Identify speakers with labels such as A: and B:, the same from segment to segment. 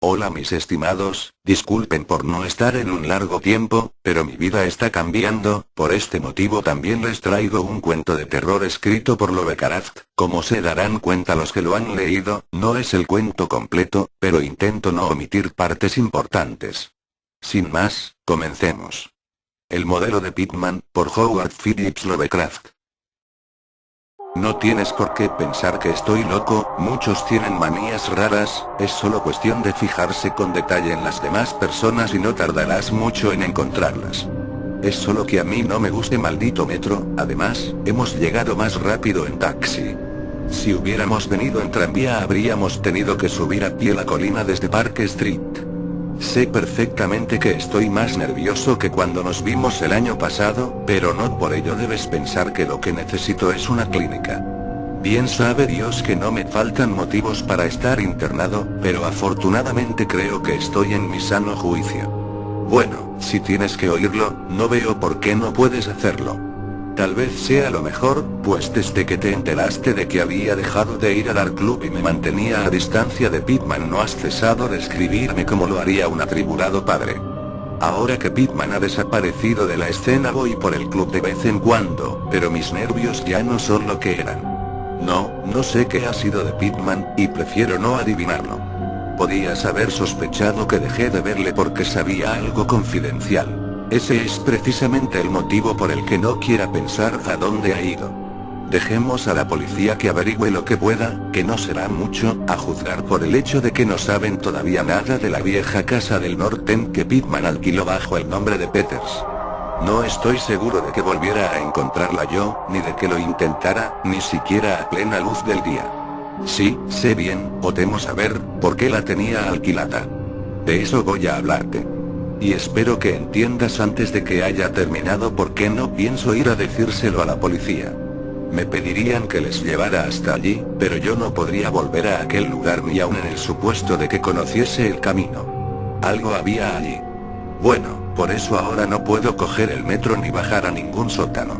A: Hola mis estimados, disculpen por no estar en un largo tiempo, pero mi vida está cambiando, por este motivo también les traigo un cuento de terror escrito por Lovecraft. Como se darán cuenta los que lo han leído, no es el cuento completo, pero intento no omitir partes importantes. Sin más, comencemos. El modelo de Pitman, por Howard Phillips Lovecraft. No tienes por qué pensar que estoy loco, muchos tienen manías raras, es solo cuestión de fijarse con detalle en las demás personas y no tardarás mucho en encontrarlas. Es solo que a mí no me guste maldito metro, además, hemos llegado más rápido en taxi. Si hubiéramos venido en tranvía habríamos tenido que subir a pie la colina desde Park Street. Sé perfectamente que estoy más nervioso que cuando nos vimos el año pasado, pero no por ello debes pensar que lo que necesito es una clínica. Bien sabe Dios que no me faltan motivos para estar internado, pero afortunadamente creo que estoy en mi sano juicio. Bueno, si tienes que oírlo, no veo por qué no puedes hacerlo. Tal vez sea lo mejor, pues desde que te enteraste de que había dejado de ir al club y me mantenía a distancia de Pitman no has cesado de escribirme como lo haría un atribulado padre. Ahora que Pitman ha desaparecido de la escena voy por el club de vez en cuando, pero mis nervios ya no son lo que eran. No sé qué ha sido de Pitman, y prefiero no adivinarlo. Podías haber sospechado que dejé de verle porque sabía algo confidencial. Ese es precisamente el motivo por el que no quiera pensar a dónde ha ido. Dejemos a la policía que averigüe lo que pueda, que no será mucho, a juzgar por el hecho de que no saben todavía nada de la vieja casa del North End que Pitman alquiló bajo el nombre de Peters. No estoy seguro de que volviera a encontrarla yo, ni de que lo intentara, ni siquiera a plena luz del día. Sí, sé bien, o temo saber, por qué la tenía alquilada. De eso voy a hablarte. Y espero que entiendas antes de que haya terminado por qué no pienso ir a decírselo a la policía. Me pedirían que les llevara hasta allí, pero yo no podría volver a aquel lugar ni aun en el supuesto de que conociese el camino. Algo había allí. Bueno, por eso ahora no puedo coger el metro ni bajar a ningún sótano.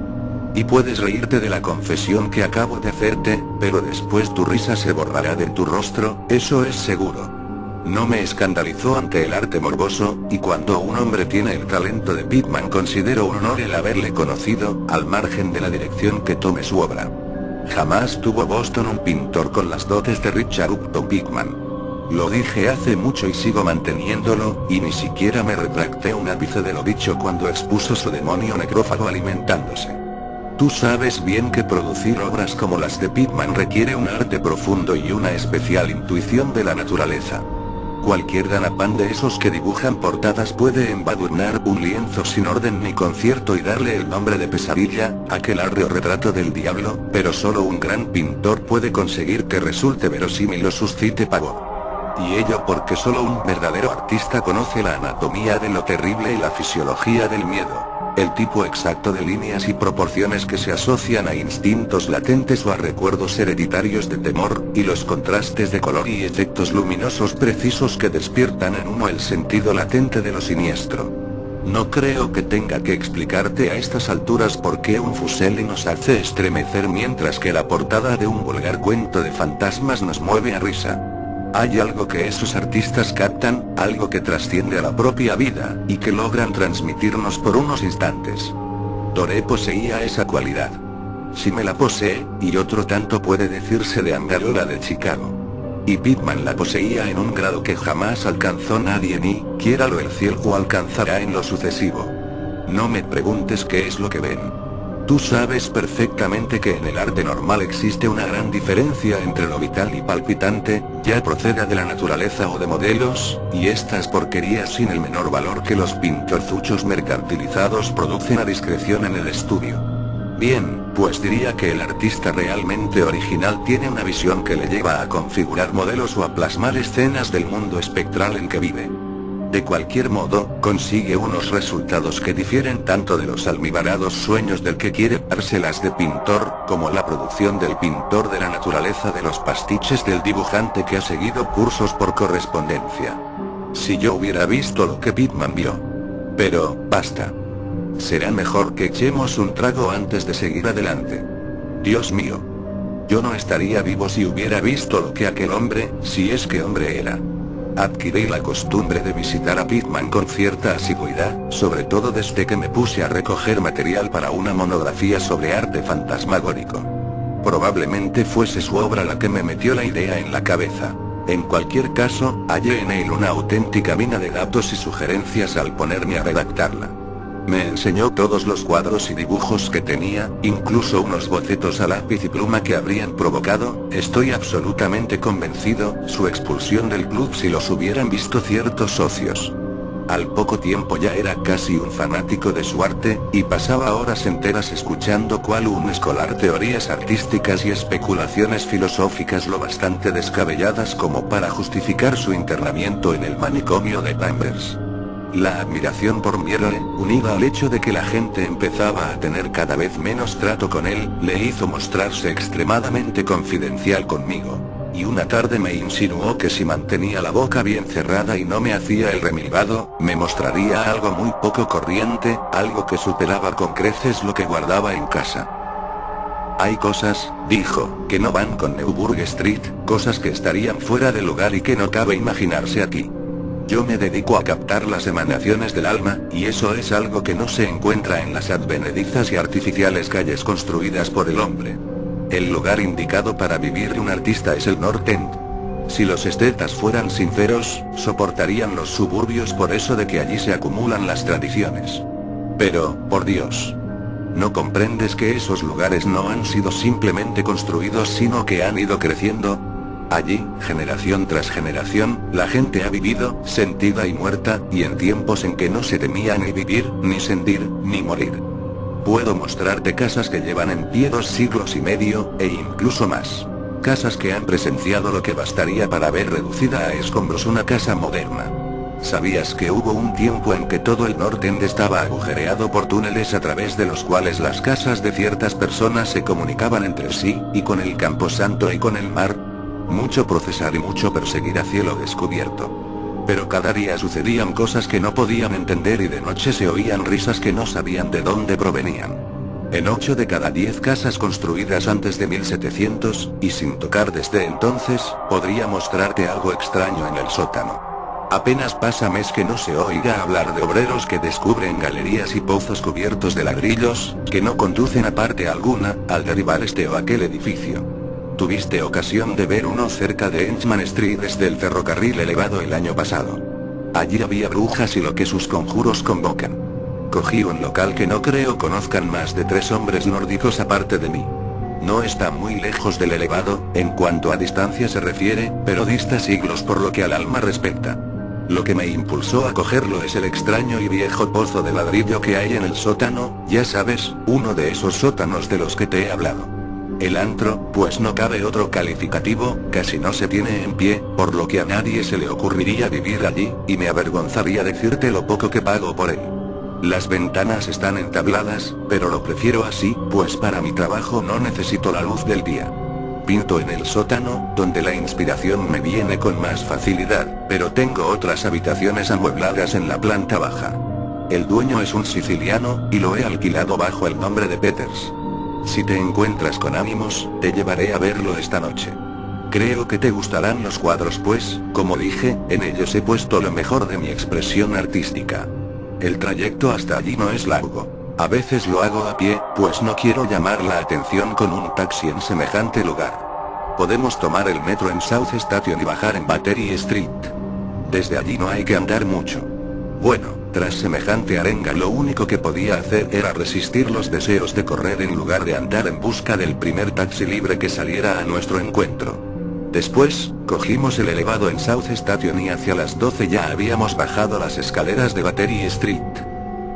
A: Y puedes reírte de la confesión que acabo de hacerte, pero después tu risa se borrará de tu rostro, eso es seguro. No me escandalizó ante el arte morboso, y cuando un hombre tiene el talento de Pitman considero un honor el haberle conocido, al margen de la dirección que tome su obra. Jamás tuvo Boston un pintor con las dotes de Richard Upton Pitman. Lo dije hace mucho y sigo manteniéndolo, y ni siquiera me retracté un ápice de lo dicho cuando expuso su demonio necrófago alimentándose. Tú sabes bien que producir obras como las de Pitman requiere un arte profundo y una especial intuición de la naturaleza. Cualquier ganapán de esos que dibujan portadas puede embadurnar un lienzo sin orden ni concierto y darle el nombre de pesadilla, aquel arreo retrato del diablo, pero solo un gran pintor puede conseguir que resulte verosímil o suscite pavor. Y ello porque solo un verdadero artista conoce la anatomía de lo terrible y la fisiología del miedo. El tipo exacto de líneas y proporciones que se asocian a instintos latentes o a recuerdos hereditarios de temor, y los contrastes de color y efectos luminosos precisos que despiertan en uno el sentido latente de lo siniestro. No creo que tenga que explicarte a estas alturas por qué un fuseli nos hace estremecer mientras que la portada de un vulgar cuento de fantasmas nos mueve a risa. Hay algo que esos artistas captan, algo que trasciende a la propia vida, y que logran transmitirnos por unos instantes. Doré poseía esa cualidad. Si me la posee, y otro tanto puede decirse de Angarola de Chicago. Y Pitman la poseía en un grado que jamás alcanzó nadie ni, quiéralo el cielo, alcanzará en lo sucesivo. No me preguntes qué es lo que ven. Tú sabes perfectamente que en el arte normal existe una gran diferencia entre lo vital y palpitante, ya proceda de la naturaleza o de modelos, y estas porquerías sin el menor valor que los pintorzuchos mercantilizados producen a discreción en el estudio. Bien, pues diría que el artista realmente original tiene una visión que le lleva a configurar modelos o a plasmar escenas del mundo espectral en que vive. De cualquier modo, consigue unos resultados que difieren tanto de los almibarados sueños del que quiere dárselas de pintor, como la producción del pintor de la naturaleza de los pastiches del dibujante que ha seguido cursos por correspondencia. Si yo hubiera visto lo que Pitman vio. Pero, basta. Será mejor que echemos un trago antes de seguir adelante. Dios mío. Yo no estaría vivo si hubiera visto lo que aquel hombre, si es que hombre era. Adquirí la costumbre de visitar a Pittman con cierta asiduidad, sobre todo desde que me puse a recoger material para una monografía sobre arte fantasmagórico. Probablemente fuese su obra la que me metió la idea en la cabeza. En cualquier caso, hallé en él una auténtica mina de datos y sugerencias al ponerme a redactarla. Me enseñó todos los cuadros y dibujos que tenía, incluso unos bocetos a lápiz y pluma que habrían provocado, estoy absolutamente convencido, su expulsión del club si los hubieran visto ciertos socios. Al poco tiempo ya era casi un fanático de su arte, y pasaba horas enteras escuchando cual un escolar teorías artísticas y especulaciones filosóficas lo bastante descabelladas como para justificar su internamiento en el manicomio de Pampers. La admiración por mi héroe, unida al hecho de que la gente empezaba a tener cada vez menos trato con él, le hizo mostrarse extremadamente confidencial conmigo. Y una tarde me insinuó que si mantenía la boca bien cerrada y no me hacía el remilgado, me mostraría algo muy poco corriente, algo que superaba con creces lo que guardaba en casa. Hay cosas, dijo, que no van con Newburgh Street, cosas que estarían fuera de lugar y que no cabe imaginarse aquí. Yo me dedico a captar las emanaciones del alma, y eso es algo que no se encuentra en las advenedizas y artificiales calles construidas por el hombre. El lugar indicado para vivir de un artista es el North End. Si los estetas fueran sinceros, soportarían los suburbios por eso de que allí se acumulan las tradiciones. Pero, por Dios, ¿no comprendes que esos lugares no han sido simplemente construidos sino que han ido creciendo? Allí, generación tras generación, la gente ha vivido, sentida y muerta, y en tiempos en que no se temía ni vivir, ni sentir, ni morir. Puedo mostrarte casas que llevan en pie 2 siglos y medio, e incluso más. Casas que han presenciado lo que bastaría para ver reducida a escombros una casa moderna. ¿Sabías que hubo un tiempo en que todo el North End estaba agujereado por túneles a través de los cuales las casas de ciertas personas se comunicaban entre sí, y con el camposanto y con el mar? Mucho procesar y mucho perseguir a cielo descubierto. Pero cada día sucedían cosas que no podían entender y de noche se oían risas que no sabían de dónde provenían. En 8 de cada 10 casas construidas antes de 1700, y sin tocar desde entonces, podría mostrarte algo extraño en el sótano. Apenas pasa mes que no se oiga hablar de obreros que descubren galerías y pozos cubiertos de ladrillos, que no conducen a parte alguna, al derribar este o aquel edificio. Tuviste ocasión de ver uno cerca de Enchman Street desde el ferrocarril elevado el año pasado. Allí había brujas y lo que sus conjuros convocan. Cogí un local que no creo conozcan más de 3 hombres nórdicos aparte de mí. No está muy lejos del elevado, en cuanto a distancia se refiere, pero dista siglos por lo que al alma respecta. Lo que me impulsó a cogerlo es el extraño y viejo pozo de ladrillo que hay en el sótano, ya sabes, uno de esos sótanos de los que te he hablado. El antro, pues no cabe otro calificativo, casi no se tiene en pie, por lo que a nadie se le ocurriría vivir allí, y me avergonzaría decirte lo poco que pago por él. Las ventanas están entabladas, pero lo prefiero así, pues para mi trabajo no necesito la luz del día. Pinto en el sótano, donde la inspiración me viene con más facilidad, pero tengo otras habitaciones amuebladas en la planta baja. El dueño es un siciliano, y lo he alquilado bajo el nombre de Peters. Si te encuentras con ánimos, te llevaré a verlo esta noche. Creo que te gustarán los cuadros pues, como dije, en ellos he puesto lo mejor de mi expresión artística. El trayecto hasta allí no es largo. A veces lo hago a pie, pues no quiero llamar la atención con un taxi en semejante lugar. Podemos tomar el metro en South Station y bajar en Battery Street. Desde allí no hay que andar mucho. Bueno, tras semejante arenga lo único que podía hacer era resistir los deseos de correr en lugar de andar en busca del primer taxi libre que saliera a nuestro encuentro. Después, cogimos el elevado en South Station y hacia las 12 ya habíamos bajado las escaleras de Battery Street.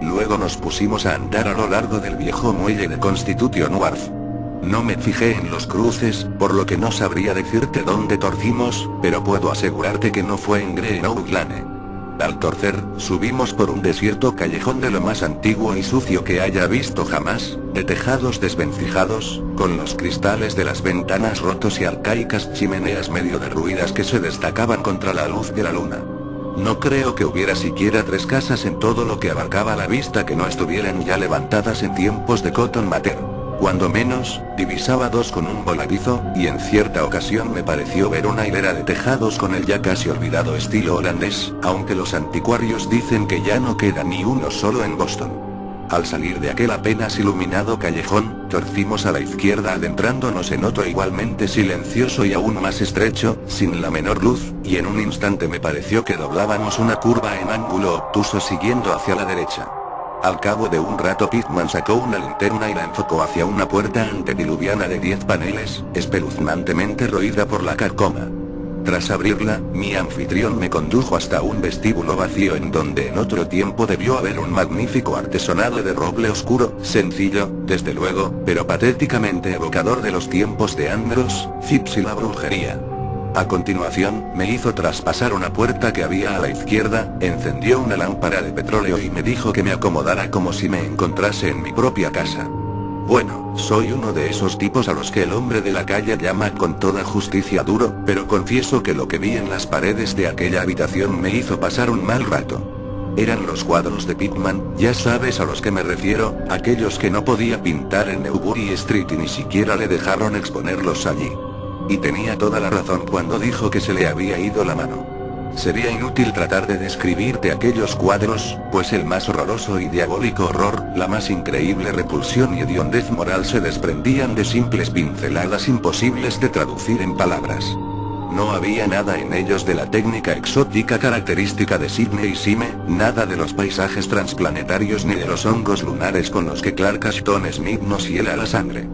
A: Luego nos pusimos a andar a lo largo del viejo muelle de Constitution Wharf. No me fijé en los cruces, por lo que no sabría decirte dónde torcimos, pero puedo asegurarte que no fue en Greenock Lane. Al torcer, subimos por un desierto callejón de lo más antiguo y sucio que haya visto jamás, de tejados desvencijados, con los cristales de las ventanas rotos y arcaicas chimeneas medio derruidas que se destacaban contra la luz de la luna. No creo que hubiera siquiera 3 casas en todo lo que abarcaba la vista que no estuvieran ya levantadas en tiempos de Cotton Mather. Cuando menos, divisaba dos con un voladizo, y en cierta ocasión me pareció ver una hilera de tejados con el ya casi olvidado estilo holandés, aunque los anticuarios dicen que ya no queda ni uno solo en Boston. Al salir de aquel apenas iluminado callejón, torcimos a la izquierda adentrándonos en otro igualmente silencioso y aún más estrecho, sin la menor luz, y en un instante me pareció que doblábamos una curva en ángulo obtuso siguiendo hacia la derecha. Al cabo de un rato Pittman sacó una linterna y la enfocó hacia una puerta antediluviana de 10 paneles, espeluznantemente roída por la carcoma. Tras abrirla, mi anfitrión me condujo hasta un vestíbulo vacío en donde en otro tiempo debió haber un magnífico artesonado de roble oscuro, sencillo, desde luego, pero patéticamente evocador de los tiempos de Andros, Phipps y la brujería. A continuación, me hizo traspasar una puerta que había a la izquierda, encendió una lámpara de petróleo y me dijo que me acomodara como si me encontrase en mi propia casa. Bueno, soy uno de esos tipos a los que el hombre de la calle llama con toda justicia duro, pero confieso que lo que vi en las paredes de aquella habitación me hizo pasar un mal rato. Eran los cuadros de Pittman, ya sabes a los que me refiero, aquellos que no podía pintar en Newbury Street y ni siquiera le dejaron exponerlos allí. Y tenía toda la razón cuando dijo que se le había ido la mano. Sería inútil tratar de describirte aquellos cuadros, pues el más horroroso y diabólico horror, la más increíble repulsión y hediondez moral se desprendían de simples pinceladas imposibles de traducir en palabras. No había nada en ellos de la técnica exótica característica de Sidney Sime, nada de los paisajes transplanetarios ni de los hongos lunares con los que Clark Ashton Smith nos hiela la sangre.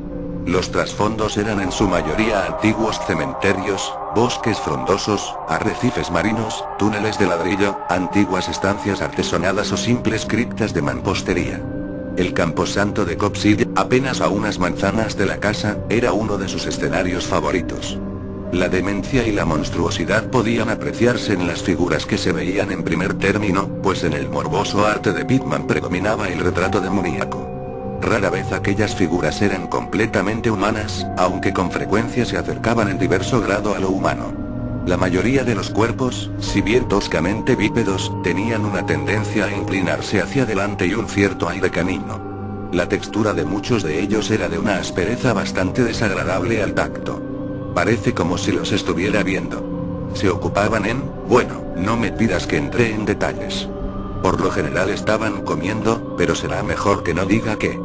A: Los trasfondos eran en su mayoría antiguos cementerios, bosques frondosos, arrecifes marinos, túneles de ladrillo, antiguas estancias artesonadas o simples criptas de mampostería. El camposanto de Copsid, apenas a unas manzanas de la casa, era uno de sus escenarios favoritos. La demencia y la monstruosidad podían apreciarse en las figuras que se veían en primer término, pues en el morboso arte de Pittman predominaba el retrato demoníaco. Rara vez aquellas figuras eran completamente humanas, aunque con frecuencia se acercaban en diverso grado a lo humano. La mayoría de los cuerpos, si bien toscamente bípedos, tenían una tendencia a inclinarse hacia adelante y un cierto aire canino. La textura de muchos de ellos era de una aspereza bastante desagradable al tacto. Parece como si los estuviera viendo. Se ocupaban bueno, no me pidas que entre en detalles. Por lo general estaban comiendo, pero será mejor que no diga qué.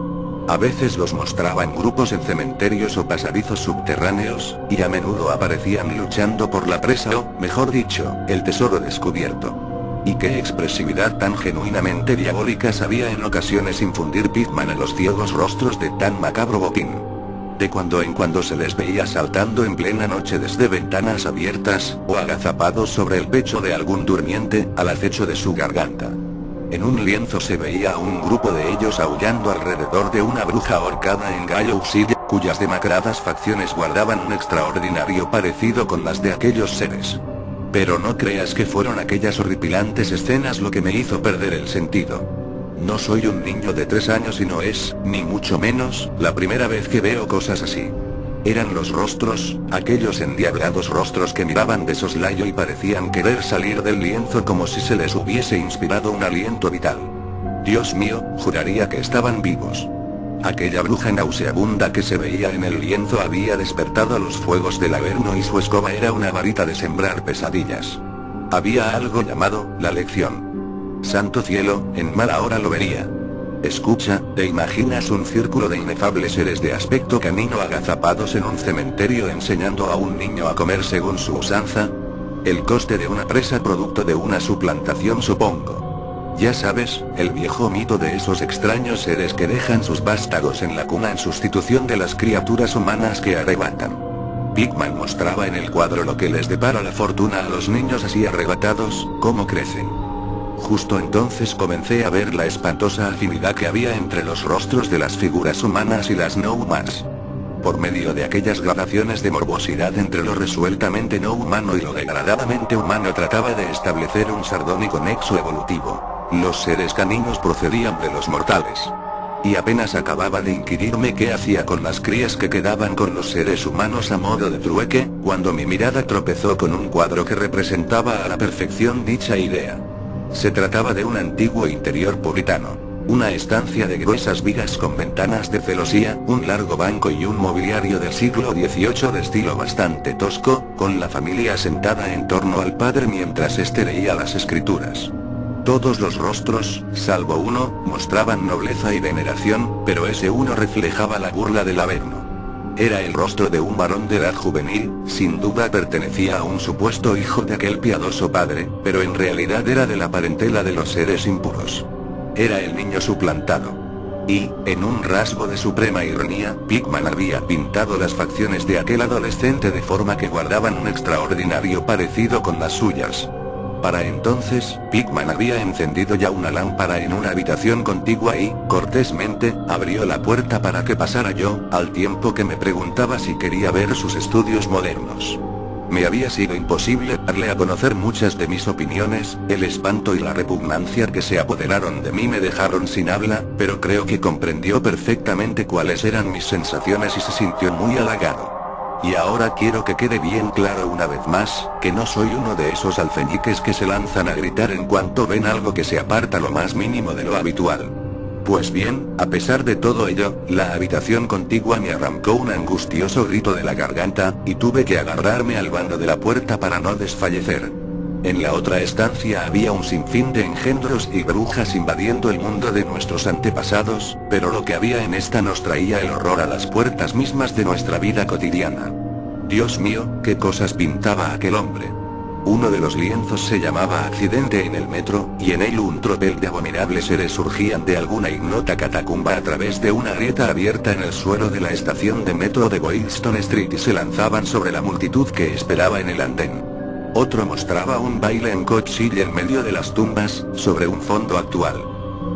A: A veces los mostraba en grupos en cementerios o pasadizos subterráneos, y a menudo aparecían luchando por la presa o, mejor dicho, el tesoro descubierto. Y qué expresividad tan genuinamente diabólica sabía en ocasiones infundir Pittman a los ciegos rostros de tan macabro botín. De cuando en cuando se les veía saltando en plena noche desde ventanas abiertas, o agazapados sobre el pecho de algún durmiente, al acecho de su garganta. En un lienzo se veía a un grupo de ellos aullando alrededor de una bruja ahorcada en Gallows Hill, cuyas demacradas facciones guardaban un extraordinario parecido con las de aquellos seres. Pero no creas que fueron aquellas horripilantes escenas lo que me hizo perder el sentido. No soy un niño de 3 años y no es, ni mucho menos, la primera vez que veo cosas así. Eran los rostros, aquellos endiablados rostros que miraban de soslayo y parecían querer salir del lienzo como si se les hubiese inspirado un aliento vital. Dios mío, juraría que estaban vivos. Aquella bruja nauseabunda que se veía en el lienzo había despertado a los fuegos del Averno y su escoba era una varita de sembrar pesadillas. Había algo llamado, la lección. Santo cielo, en mala hora lo vería. Escucha, ¿te imaginas un círculo de inefables seres de aspecto canino agazapados en un cementerio enseñando a un niño a comer según su usanza? El coste de una presa producto de una suplantación, supongo. Ya sabes, el viejo mito de esos extraños seres que dejan sus vástagos en la cuna en sustitución de las criaturas humanas que arrebatan. Pittman mostraba en el cuadro lo que les depara la fortuna a los niños así arrebatados, cómo crecen. Justo entonces comencé a ver la espantosa afinidad que había entre los rostros de las figuras humanas y las no humanas. Por medio de aquellas gradaciones de morbosidad entre lo resueltamente no humano y lo degradadamente humano trataba de establecer un sardónico nexo evolutivo. Los seres caninos procedían de los mortales. Y apenas acababa de inquirirme qué hacía con las crías que quedaban con los seres humanos a modo de trueque, cuando mi mirada tropezó con un cuadro que representaba a la perfección dicha idea. Se trataba de un antiguo interior puritano. Una estancia de gruesas vigas con ventanas de celosía, un largo banco y un mobiliario del siglo XVIII de estilo bastante tosco, con la familia sentada en torno al padre mientras éste leía las escrituras. Todos los rostros, salvo uno, mostraban nobleza y veneración, pero ese uno reflejaba la burla del Averno. Era el rostro de un varón de edad juvenil, sin duda pertenecía a un supuesto hijo de aquel piadoso padre, pero en realidad era de la parentela de los seres impuros. Era el niño suplantado. Y, en un rasgo de suprema ironía, Pickman había pintado las facciones de aquel adolescente de forma que guardaban un extraordinario parecido con las suyas. Para entonces, Pickman había encendido ya una lámpara en una habitación contigua y, cortésmente, abrió la puerta para que pasara yo, al tiempo que me preguntaba si quería ver sus estudios modernos. Me había sido imposible darle a conocer muchas de mis opiniones, el espanto y la repugnancia que se apoderaron de mí me dejaron sin habla, pero creo que comprendió perfectamente cuáles eran mis sensaciones y se sintió muy halagado. Y ahora quiero que quede bien claro una vez más, que no soy uno de esos alfeñiques que se lanzan a gritar en cuanto ven algo que se aparta lo más mínimo de lo habitual. Pues bien, a pesar de todo ello, la habitación contigua me arrancó un angustioso grito de la garganta, y tuve que agarrarme al vando de la puerta para no desfallecer. En la otra estancia había un sinfín de engendros y brujas invadiendo el mundo de nuestros antepasados, pero lo que había en esta nos traía el horror a las puertas mismas de nuestra vida cotidiana. Dios mío, qué cosas pintaba aquel hombre. Uno de los lienzos se llamaba Accidente en el metro, y en él un tropel de abominables seres surgían de alguna ignota catacumba a través de una grieta abierta en el suelo de la estación de metro de Boylston Street y se lanzaban sobre la multitud que esperaba en el andén. Otro mostraba un baile en Coachella en medio de las tumbas, sobre un fondo actual.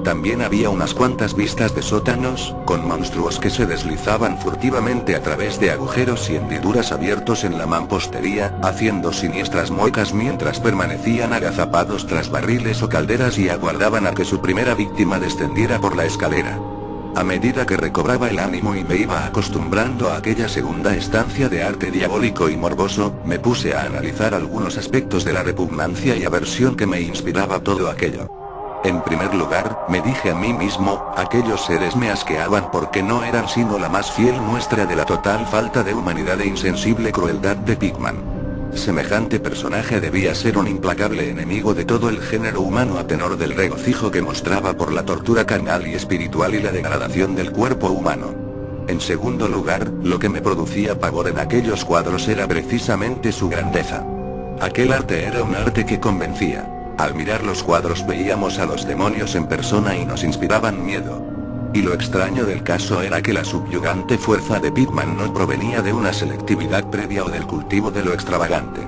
A: También había unas cuantas vistas de sótanos, con monstruos que se deslizaban furtivamente a través de agujeros y hendiduras abiertos en la mampostería, haciendo siniestras muecas mientras permanecían agazapados tras barriles o calderas y aguardaban a que su primera víctima descendiera por la escalera. A medida que recobraba el ánimo y me iba acostumbrando a aquella segunda estancia de arte diabólico y morboso, me puse a analizar algunos aspectos de la repugnancia y aversión que me inspiraba todo aquello. En primer lugar, me dije a mí mismo, aquellos seres me asqueaban porque no eran sino la más fiel muestra de la total falta de humanidad e insensible crueldad de Pickman. Semejante personaje debía ser un implacable enemigo de todo el género humano a tenor del regocijo que mostraba por la tortura carnal y espiritual y la degradación del cuerpo humano. En segundo lugar, lo que me producía pavor en aquellos cuadros era precisamente su grandeza. Aquel arte era un arte que convencía. Al mirar los cuadros veíamos a los demonios en persona y nos inspiraban miedo. Y lo extraño del caso era que la subyugante fuerza de Pickman no provenía de una selectividad previa o del cultivo de lo extravagante.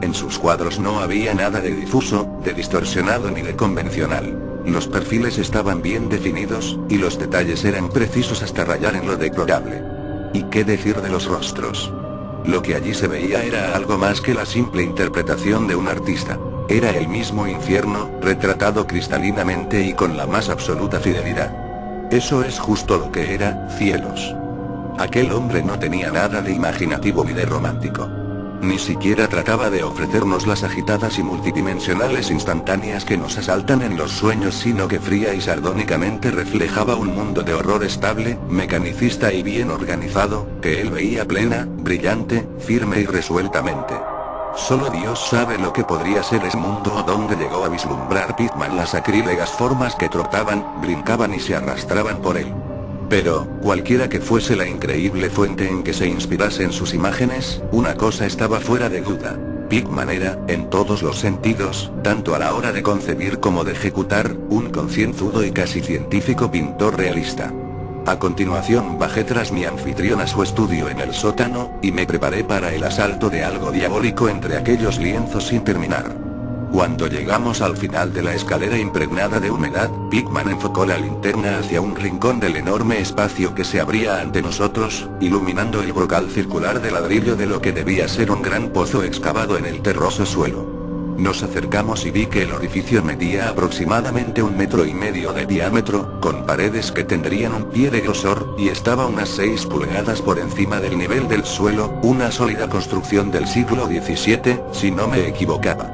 A: En sus cuadros no había nada de difuso, de distorsionado ni de convencional. Los perfiles estaban bien definidos, y los detalles eran precisos hasta rayar en lo deplorable. ¿Y qué decir de los rostros? Lo que allí se veía era algo más que la simple interpretación de un artista. Era el mismo infierno, retratado cristalinamente y con la más absoluta fidelidad. Eso es justo lo que era, cielos. Aquel hombre no tenía nada de imaginativo ni de romántico. Ni siquiera trataba de ofrecernos las agitadas y multidimensionales instantáneas que nos asaltan en los sueños, sino que fría y sardónicamente reflejaba un mundo de horror estable, mecanicista y bien organizado, que él veía plena, brillante, firme y resueltamente. Solo Dios sabe lo que podría ser ese mundo o dónde llegó a vislumbrar Pickman las sacrílegas formas que trotaban, brincaban y se arrastraban por él. Pero, cualquiera que fuese la increíble fuente en que se inspirase en sus imágenes, una cosa estaba fuera de duda. Pickman era, en todos los sentidos, tanto a la hora de concebir como de ejecutar, un concienzudo y casi científico pintor realista. A continuación bajé tras mi anfitrión a su estudio en el sótano, y me preparé para el asalto de algo diabólico entre aquellos lienzos sin terminar. Cuando llegamos al final de la escalera impregnada de humedad, Pickman enfocó la linterna hacia un rincón del enorme espacio que se abría ante nosotros, iluminando el brocal circular de ladrillo de lo que debía ser un gran pozo excavado en el terroso suelo. Nos acercamos y vi que el orificio medía aproximadamente 1,5 metros de diámetro, con paredes que tendrían 1 pie de grosor, y estaba unas 6 pulgadas por encima del nivel del suelo, una sólida construcción del siglo XVII, si no me equivocaba.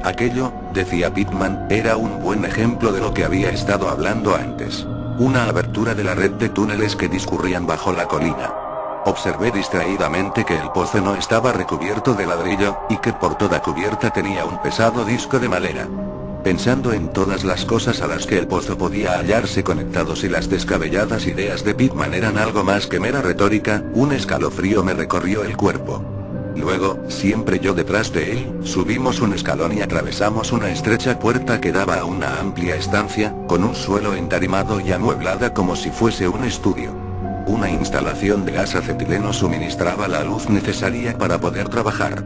A: Aquello, decía Pitman, era un buen ejemplo de lo que había estado hablando antes. Una abertura de la red de túneles que discurrían bajo la colina. Observé distraídamente que el pozo no estaba recubierto de ladrillo, y que por toda cubierta tenía un pesado disco de madera. Pensando en todas las cosas a las que el pozo podía hallarse conectados y las descabelladas ideas de Pitman eran algo más que mera retórica, un escalofrío me recorrió el cuerpo. Luego, siempre yo detrás de él, subimos un escalón y atravesamos una estrecha puerta que daba a una amplia estancia, con un suelo entarimado y amueblada como si fuese un estudio. Una instalación de gas acetileno suministraba la luz necesaria para poder trabajar.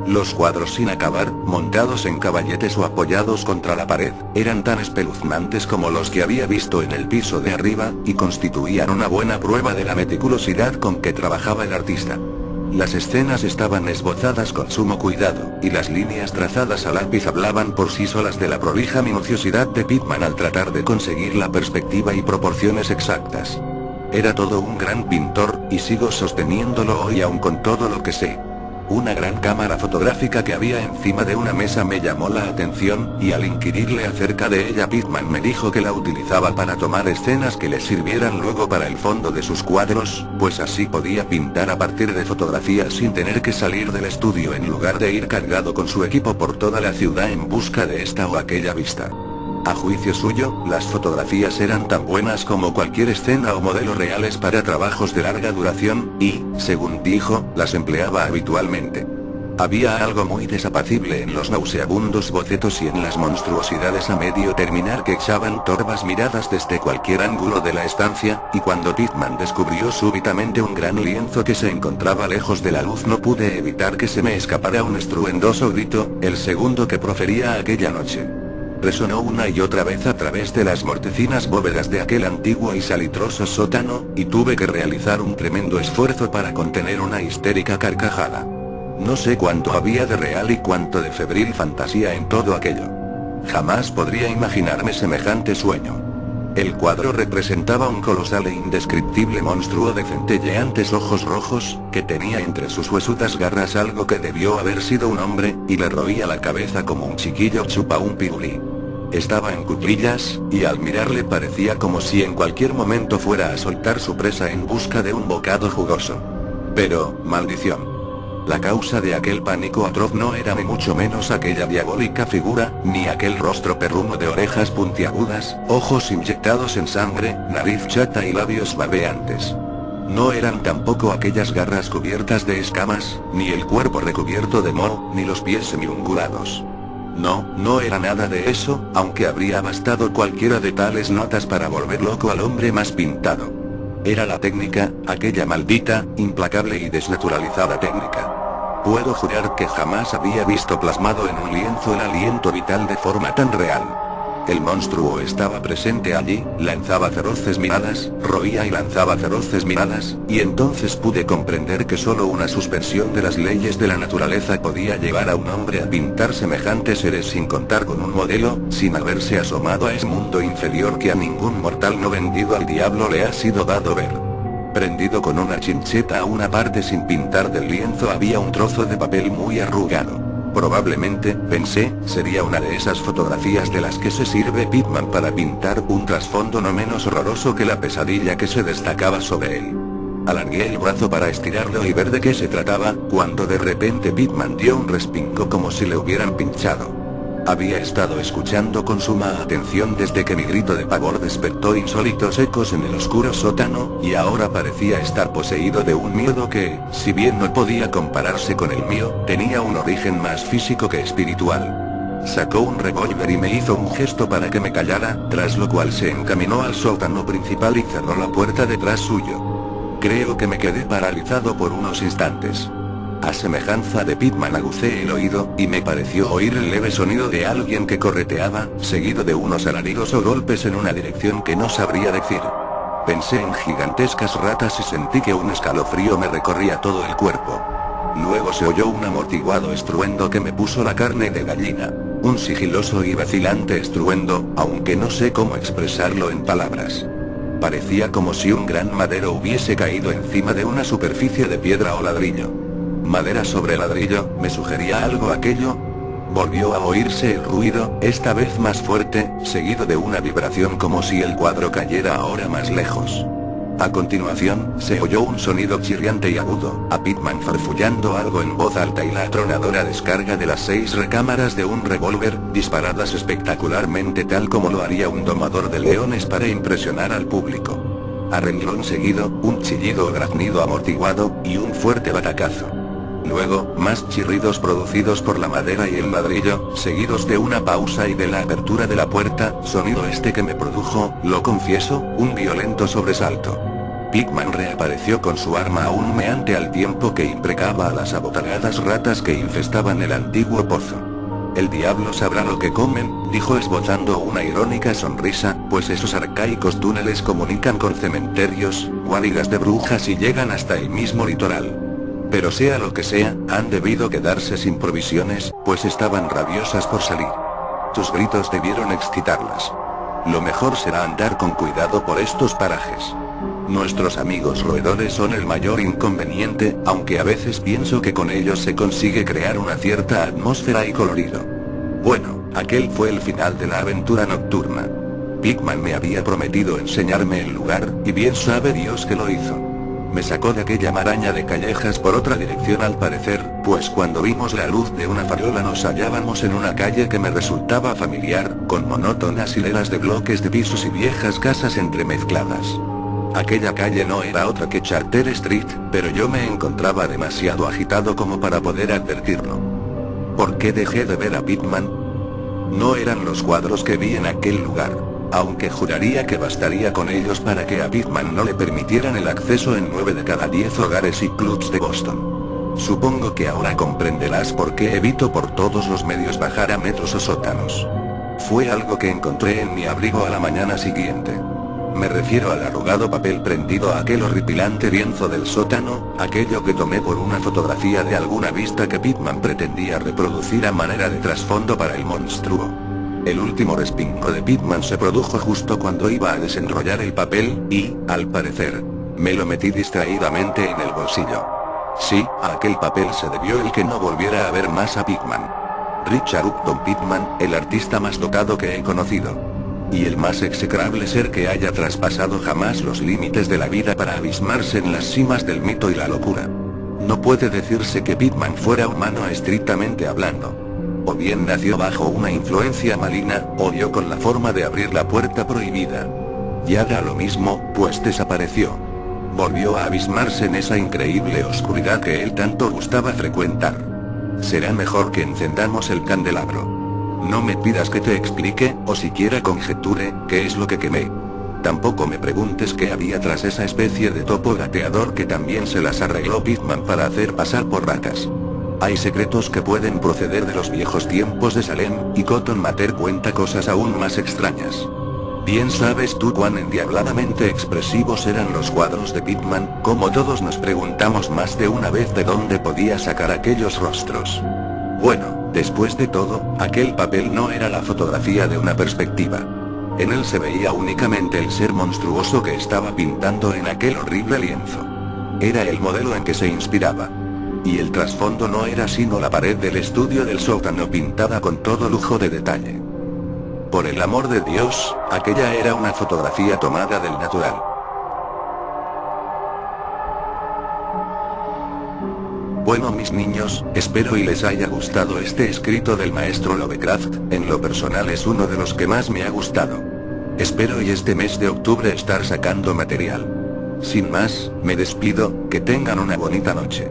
A: Los cuadros sin acabar, montados en caballetes o apoyados contra la pared, eran tan espeluznantes como los que había visto en el piso de arriba, y constituían una buena prueba de la meticulosidad con que trabajaba el artista. Las escenas estaban esbozadas con sumo cuidado, y las líneas trazadas a lápiz hablaban por sí solas de la prolija minuciosidad de Pitman al tratar de conseguir la perspectiva y proporciones exactas. Era todo un gran pintor, y sigo sosteniéndolo hoy aun con todo lo que sé. Una gran cámara fotográfica que había encima de una mesa me llamó la atención, y al inquirirle acerca de ella Pitman me dijo que la utilizaba para tomar escenas que le sirvieran luego para el fondo de sus cuadros, pues así podía pintar a partir de fotografías sin tener que salir del estudio en lugar de ir cargado con su equipo por toda la ciudad en busca de esta o aquella vista. A juicio suyo, las fotografías eran tan buenas como cualquier escena o modelo reales para trabajos de larga duración, y, según dijo, las empleaba habitualmente. Había algo muy desapacible en los nauseabundos bocetos y en las monstruosidades a medio terminar que echaban torvas miradas desde cualquier ángulo de la estancia, y cuando Pitman descubrió súbitamente un gran lienzo que se encontraba lejos de la luz no pude evitar que se me escapara un estruendoso grito, el segundo que profería aquella noche. Resonó una y otra vez a través de las mortecinas bóvedas de aquel antiguo y salitroso sótano, y tuve que realizar un tremendo esfuerzo para contener una histérica carcajada. No sé cuánto había de real y cuánto de febril fantasía en todo aquello. Jamás podría imaginarme semejante sueño. El cuadro representaba un colosal e indescriptible monstruo de centelleantes ojos rojos, que tenía entre sus huesudas garras algo que debió haber sido un hombre, y le roía la cabeza como un chiquillo chupa un pirulí. Estaba en cuclillas, y al mirarle parecía como si en cualquier momento fuera a soltar su presa en busca de un bocado jugoso. Pero, maldición. La causa de aquel pánico atroz no era ni mucho menos aquella diabólica figura, ni aquel rostro perruno de orejas puntiagudas, ojos inyectados en sangre, nariz chata y labios babeantes. No eran tampoco aquellas garras cubiertas de escamas, ni el cuerpo recubierto de moho, ni los pies semiungulados. No era nada de eso, aunque habría bastado cualquiera de tales notas para volver loco al hombre más pintado. Era la técnica, aquella maldita, implacable y desnaturalizada técnica. Puedo jurar que jamás había visto plasmado en un lienzo el aliento vital de forma tan real. El monstruo estaba presente allí, lanzaba feroces miradas, roía y lanzaba feroces miradas, y entonces pude comprender que solo una suspensión de las leyes de la naturaleza podía llevar a un hombre a pintar semejantes seres sin contar con un modelo, sin haberse asomado a ese mundo inferior que a ningún mortal no vendido al diablo le ha sido dado ver. Prendido con una chincheta a una parte sin pintar del lienzo había un trozo de papel muy arrugado. Probablemente, pensé, sería una de esas fotografías de las que se sirve Pitman para pintar un trasfondo no menos horroroso que la pesadilla que se destacaba sobre él. Alargué el brazo para estirarlo y ver de qué se trataba, cuando de repente Pitman dio un respingo como si le hubieran pinchado. Había estado escuchando con suma atención desde que mi grito de pavor despertó insólitos ecos en el oscuro sótano, y ahora parecía estar poseído de un miedo que, si bien no podía compararse con el mío, tenía un origen más físico que espiritual. Sacó un revólver y me hizo un gesto para que me callara, tras lo cual se encaminó al sótano principal y cerró la puerta detrás suyo. Creo que me quedé paralizado por unos instantes. A semejanza de Pitman agucé el oído, y me pareció oír el leve sonido de alguien que correteaba, seguido de unos alaridos o golpes en una dirección que no sabría decir. Pensé en gigantescas ratas y sentí que un escalofrío me recorría todo el cuerpo. Luego se oyó un amortiguado estruendo que me puso la carne de gallina. Un sigiloso y vacilante estruendo, aunque no sé cómo expresarlo en palabras. Parecía como si un gran madero hubiese caído encima de una superficie de piedra o ladrillo. Madera sobre ladrillo, ¿me sugería algo aquello? Volvió a oírse el ruido, esta vez más fuerte, seguido de una vibración como si el cuadro cayera ahora más lejos. A continuación, se oyó un sonido chirriante y agudo, a Pitman farfullando algo en voz alta y la atronadora descarga de las 6 recámaras de un revólver, disparadas espectacularmente tal como lo haría un domador de leones para impresionar al público. A renglón seguido, un chillido o graznido amortiguado, y un fuerte batacazo. Luego, más chirridos producidos por la madera y el ladrillo, seguidos de una pausa y de la apertura de la puerta, sonido este que me produjo, lo confieso, un violento sobresalto. Pitman reapareció con su arma aún humeante al tiempo que imprecaba a las abotagadas ratas que infestaban el antiguo pozo. El diablo sabrá lo que comen, dijo esbozando una irónica sonrisa, pues esos arcaicos túneles comunican con cementerios, guaridas de brujas y llegan hasta el mismo litoral. Pero sea lo que sea, han debido quedarse sin provisiones, pues estaban rabiosas por salir. Tus gritos debieron excitarlas. Lo mejor será andar con cuidado por estos parajes. Nuestros amigos roedores son el mayor inconveniente, aunque a veces pienso que con ellos se consigue crear una cierta atmósfera y colorido. Bueno, aquel fue el final de la aventura nocturna. Pitman me había prometido enseñarme el lugar, y bien sabe Dios que lo hizo. Me sacó de aquella maraña de callejas por otra dirección al parecer, pues cuando vimos la luz de una farola nos hallábamos en una calle que me resultaba familiar, con monótonas hileras de bloques de pisos y viejas casas entremezcladas. Aquella calle no era otra que Charter Street, pero yo me encontraba demasiado agitado como para poder advertirlo. ¿Por qué dejé de ver a Pitman? No eran los cuadros que vi en aquel lugar. Aunque juraría que bastaría con ellos para que a Pitman no le permitieran el acceso en 9 de cada 10 hogares y clubs de Boston. Supongo que ahora comprenderás por qué evito por todos los medios bajar a metros o sótanos. Fue algo que encontré en mi abrigo a la mañana siguiente. Me refiero al arrugado papel prendido a aquel horripilante lienzo del sótano, aquello que tomé por una fotografía de alguna vista que Pitman pretendía reproducir a manera de trasfondo para el monstruo. El último respingo de Pitman se produjo justo cuando iba a desenrollar el papel, y, al parecer, me lo metí distraídamente en el bolsillo. Sí, a aquel papel se debió el que no volviera a ver más a Pitman. Richard Upton Pitman, el artista más dotado que he conocido. Y el más execrable ser que haya traspasado jamás los límites de la vida para abismarse en las cimas del mito y la locura. No puede decirse que Pitman fuera humano estrictamente hablando. O bien nació bajo una influencia maligna, o dio con la forma de abrir la puerta prohibida. Y haga lo mismo, pues desapareció. Volvió a abismarse en esa increíble oscuridad que él tanto gustaba frecuentar. Será mejor que encendamos el candelabro. No me pidas que te explique, o siquiera conjeture, qué es lo que quemé. Tampoco me preguntes qué había tras esa especie de topo gateador que también se las arregló Pitman para hacer pasar por ratas. Hay secretos que pueden proceder de los viejos tiempos de Salem, y Cotton Mather cuenta cosas aún más extrañas. Bien sabes tú cuán endiabladamente expresivos eran los cuadros de Pitman, como todos nos preguntamos más de una vez de dónde podía sacar aquellos rostros. Bueno, después de todo, aquel papel no era la fotografía de una perspectiva. En él se veía únicamente el ser monstruoso que estaba pintando en aquel horrible lienzo. Era el modelo en que se inspiraba. Y el trasfondo no era sino la pared del estudio del sótano pintada con todo lujo de detalle. Por el amor de Dios, aquella era una fotografía tomada del natural. Bueno mis niños, espero y les haya gustado este escrito del maestro Lovecraft, en lo personal es uno de los que más me ha gustado. Espero y este mes de octubre estar sacando material. Sin más, me despido, que tengan una bonita noche.